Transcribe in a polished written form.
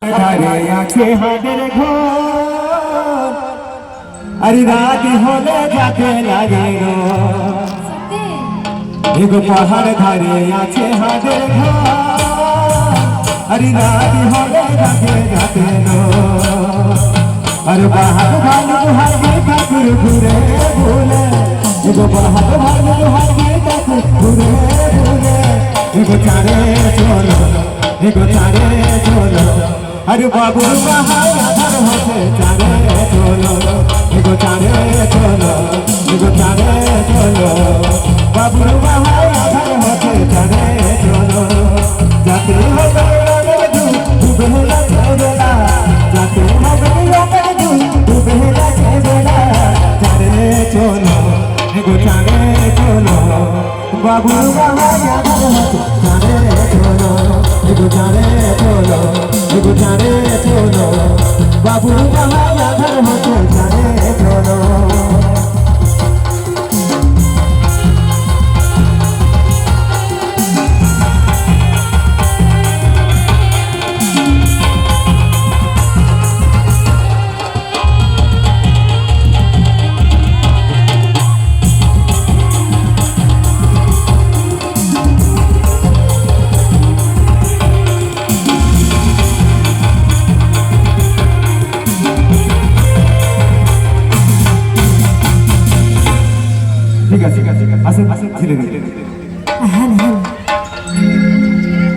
ধারে আছে হাটের ঘর, আরে রাত হলে যাতে লাগে এগো পাহাড় ধারে আছে হাটের ঘর, আরে রাত হলে যাতে আর বাহার ভালো হাগে ঠাকুর ঘুরে ভুলে এগো বাহার ভালো হাগে ঠাকুর ঘুরে ভুলে এগো চারে চলো এগো চারে চলো अरे बाबू बाहर होते चारे चलो एगो चारे चलो एगो चारे चलो बाबू बाहर होते चारे चलो जाते हो तू बहला चलेला जाते हो तू बहला चलेला चारे चलो एगो चारे चलो बाबू बाहर होते चारे चलो एगो चारे चलो एगो चारे चलो बाबू बाबा घर होते चारे चलो ঠিক আছে আসেন ধীরে ধীরে